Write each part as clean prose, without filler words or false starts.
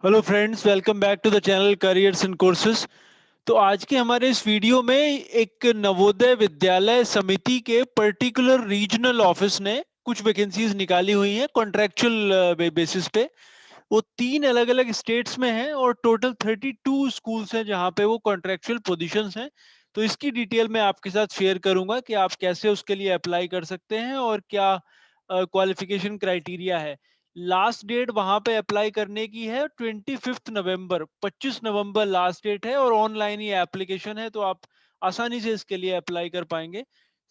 Hello friends, welcome back to the channel careers and courses. तो आज के हमारे इस वीडियो में एक नवोदय विद्यालय समिति के पर्टिकुलर रीजनल ऑफिस ने कुछ वैकेंसीज निकाली हुई हैं कॉन्ट्रेक्चुअल बेसिस पे। वो तीन अलग अलग स्टेट्स में हैं और टोटल 32 स्कूल्स हैं जहां पे वो कॉन्ट्रेक्चुअल पोजीशंस हैं। तो इसकी डिटेल मैं आपके साथ शेयर करूंगा कि आप कैसे उसके लिए अप्लाई कर सकते हैं और क्या क्वालिफिकेशन क्राइटेरिया है। लास्ट डेट वहां पे अप्लाई करने की है 25 नवंबर। 25 नवंबर लास्ट डेट है और ऑनलाइन ही एप्लीकेशन है, तो आप आसानी से इसके लिए अप्लाई कर पाएंगे।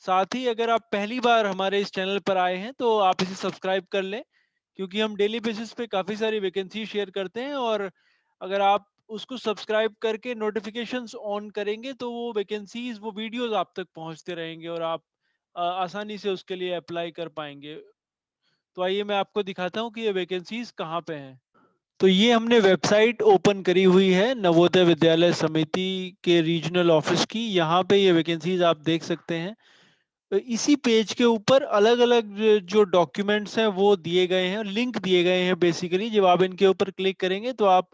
साथ ही अगर आप पहली बार हमारे इस चैनल पर आए हैं तो आप इसे सब्सक्राइब कर लें, क्योंकि हम डेली बेसिस पे काफ़ी सारी वैकेंसी शेयर करते हैं। और अगर आप उसको सब्सक्राइब करके नोटिफिकेशंस ऑन करेंगे तो वो वैकेंसीज, वो वीडियोस आप तक पहुंचते रहेंगे और आप आसानी से उसके लिए अप्लाई कर पाएंगे। तो आइए मैं आपको दिखाता हूँ कि ये वैकेंसीज कहाँ पे हैं। तो ये हमने वेबसाइट ओपन करी हुई है नवोदय विद्यालय समिति के रीजनल ऑफिस की। यहाँ पे ये वैकेंसीज आप देख सकते हैं। तो इसी पेज के ऊपर अलग अलग जो डॉक्यूमेंट्स हैं वो दिए गए हैं, लिंक दिए गए हैं। बेसिकली जब आप इनके ऊपर क्लिक करेंगे तो आप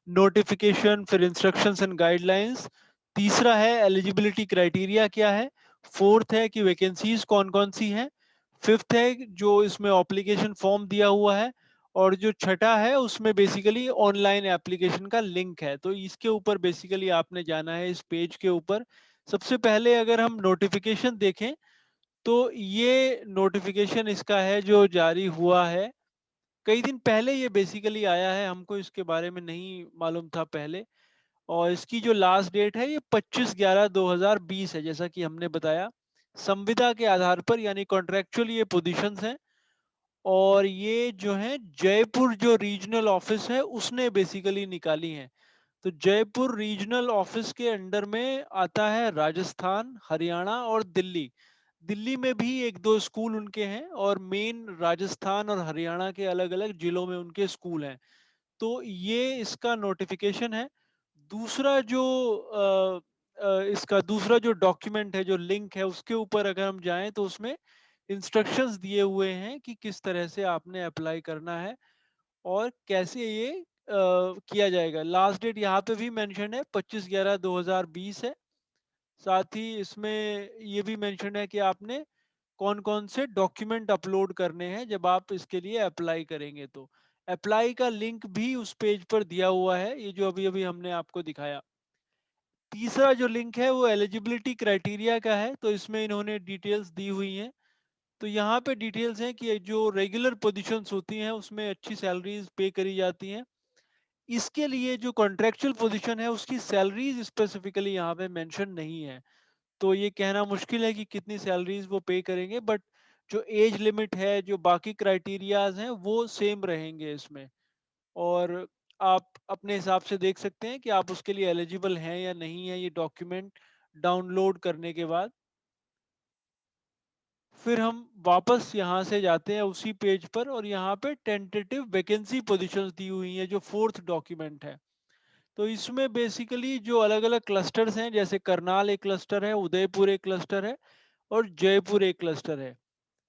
नोटिफिकेशन, फिर इंस्ट्रक्शंस एंड गाइडलाइंस, तीसरा है एलिजिबिलिटी क्राइटेरिया क्या है, फोर्थ है कि वैकेंसीज कौन कौन सी हैं, फिफ्थ है जो इसमें एप्लीकेशन फॉर्म दिया हुआ है, और जो छठा है उसमें बेसिकली ऑनलाइन एप्लीकेशन का लिंक है। तो इसके ऊपर बेसिकली आपने जाना है इस पेज के ऊपर। सबसे पहले अगर हम नोटिफिकेशन देखें तो ये नोटिफिकेशन इसका है जो जारी हुआ है कई दिन पहले। ये बेसिकली आया है, हमको इसके बारे में नहीं मालूम था पहले। और इसकी जो लास्ट डेट है ये 25/11/2020 है, जैसा कि हमने बताया। संविदा के आधार पर यानी कॉन्ट्रेक्चुअल ये पोजीशंस हैं। और ये जो है जयपुर जो रीजनल ऑफिस है उसने बेसिकली निकाली हैं। तो जयपुर रीजनल ऑफिस के अंडर में आता है राजस्थान, हरियाणा और दिल्ली। दिल्ली में भी एक दो स्कूल उनके हैं और मेन राजस्थान और हरियाणा के अलग अलग जिलों में उनके स्कूल हैं। तो ये इसका नोटिफिकेशन है। दूसरा जो इसका दूसरा जो डॉक्यूमेंट है, जो लिंक है, उसके ऊपर अगर हम जाएं तो उसमें इंस्ट्रक्शंस दिए हुए हैं कि किस तरह से आपने अप्लाई करना है और कैसे ये किया जाएगा। लास्ट डेट यहाँ पे भी मेंशन है 25/11/2020 है। साथ ही इसमें ये भी मेंशन है कि आपने कौन कौन से डॉक्यूमेंट अपलोड करने हैं जब आप इसके लिए अप्लाई करेंगे। तो अप्लाई का लिंक भी उस पेज पर दिया हुआ है, ये जो अभी अभी हमने आपको दिखाया। तीसरा जो लिंक है वो एलिजिबिलिटी क्राइटेरिया का है, तो इसमें इन्होंने डिटेल्स दी हुई हैं। तो यहाँ पे डिटेल्स हैं कि जो रेगुलर पोजीशंस होती हैं उसमें अच्छी सैलरीज पे करी जाती हैं। इसके लिए जो कॉन्ट्रेक्चुअल पोजीशन है उसकी सैलरीज स्पेसिफिकली यहाँ पे मेंशन नहीं है। तो ये कहना मुश्किल है कि कितनी सैलरीज वो पे करेंगे, बट जो एज लिमिट है, जो बाकी क्राइटेरियाज हैं वो सेम रहेंगे इसमें। और आप अपने हिसाब से देख सकते हैं कि आप उसके लिए एलिजिबल हैं या नहीं है, ये डॉक्यूमेंट डाउनलोड करने के बाद। फिर हम वापस यहाँ से जाते हैं उसी पेज पर और यहाँ पे टेंटेटिव वैकेंसी पोजीशंस दी हुई हैं, जो फोर्थ डॉक्यूमेंट है। तो इसमें बेसिकली जो अलग अलग क्लस्टर्स हैं, जैसे करनाल एक क्लस्टर है, उदयपुर एक क्लस्टर है और जयपुर एक क्लस्टर है।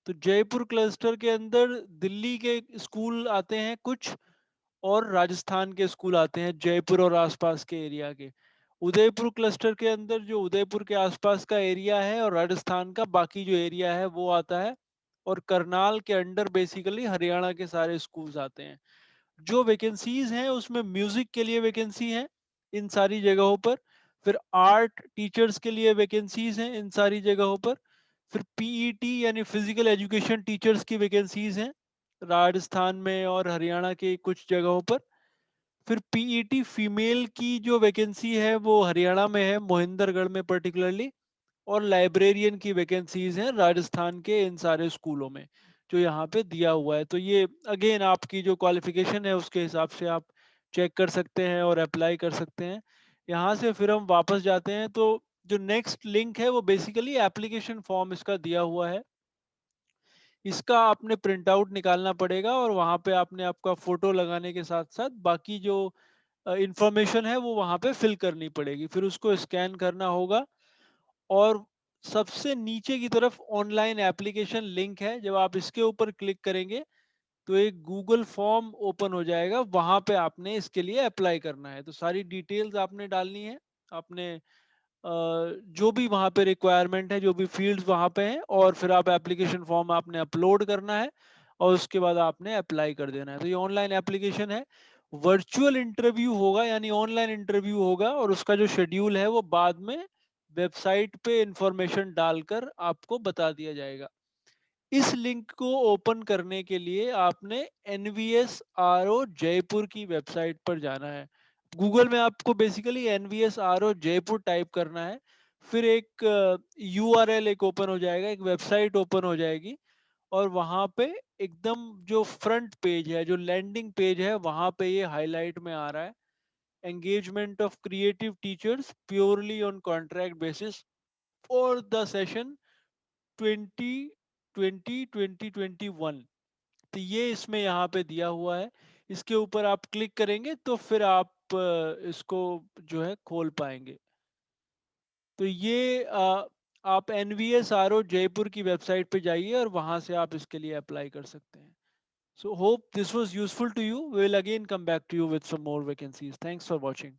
तो जयपुर क्लस्टर के अंदर दिल्ली के स्कूल आते हैं कुछ, और राजस्थान के स्कूल आते हैं जयपुर और आसपास के एरिया के। उदयपुर क्लस्टर के अंदर जो उदयपुर के आसपास का एरिया है और राजस्थान का बाकी जो एरिया है वो आता है। और करनाल के अंडर बेसिकली हरियाणा के सारे स्कूल्स आते हैं। जो वैकेंसीज हैं उसमें म्यूजिक के लिए वैकेंसी है इन सारी जगहों पर। फिर आर्ट टीचर्स के लिए वैकेंसीज हैं इन सारी जगहों पर। फिर पीईटी यानी फिजिकल एजुकेशन टीचर्स की वैकेंसीज हैं राजस्थान में और हरियाणा के कुछ जगहों पर। फिर पीईटी फीमेल की जो वैकेंसी है वो हरियाणा में है, मोहिंदरगढ़ में पर्टिकुलरली। और लाइब्रेरियन की वैकेंसीज हैं राजस्थान के इन सारे स्कूलों में, जो यहाँ पे दिया हुआ है। तो ये अगेन आपकी जो क्वालिफिकेशन है उसके हिसाब से आप चेक कर सकते हैं और अप्लाई कर सकते हैं। यहाँ से फिर हम वापस जाते हैं तो जो नेक्स्ट लिंक है वो बेसिकली एप्लीकेशन फॉर्म इसका दिया हुआ है। इसका आपने प्रिंट आउट निकालना पड़ेगा और वहाँ पे आपने आपका फोटो लगाने के साथ साथ बाकी जो इंफॉर्मेशन है वो वहाँ पे फिल करनी पड़ेगी, फिर उसको स्कैन करना होगा। और सबसे नीचे की तरफ ऑनलाइन एप्लीकेशन लिंक है, जब आप इसके ऊपर क्लिक करेंगे तो एक गूगल फॉर्म ओपन हो जाएगा, वहां पे आपने इसके लिए अप्लाई करना है। तो सारी डिटेल्स आपने डालनी है, आपने जो भी वहाँ पे रिक्वायरमेंट है, जो भी फील्ड्स वहाँ पे हैं, और फिर आप एप्लीकेशन फॉर्म आपने अपलोड करना है और उसके बाद आपने अप्लाई कर देना है। तो ये ऑनलाइन एप्लीकेशन है। वर्चुअल इंटरव्यू होगा, यानी ऑनलाइन इंटरव्यू होगा, और उसका जो शेड्यूल है वो बाद में वेबसाइट पे इंफॉर्मेशन डालकर आपको बता दिया जाएगा। इस लिंक को ओपन करने के लिए आपने NVSRO जयपुर की वेबसाइट पर जाना है। गूगल में आपको बेसिकली NVSRO जयपुर टाइप करना है, फिर एक URL एक ओपन हो जाएगा, एक वेबसाइट ओपन हो जाएगी, और वहां पे एकदम जो फ्रंट पेज है, जो लैंडिंग पेज है, वहां पे ये हाईलाइट में आ रहा है, engagement of creative teachers purely on contract basis for the session 2020-2021। तो ये इसमें यहाँ पे दिया हुआ है। इसके ऊपर आप क्लिक करेंगे तो फिर आप इसको जो है खोल पाएंगे। तो ये आप NVSRO जयपुर की वेबसाइट पे जाइए और वहां से आप इसके लिए अप्लाई कर सकते हैं। So hope this was useful to you. We will again come back to you with some more vacancies. Thanks for watching.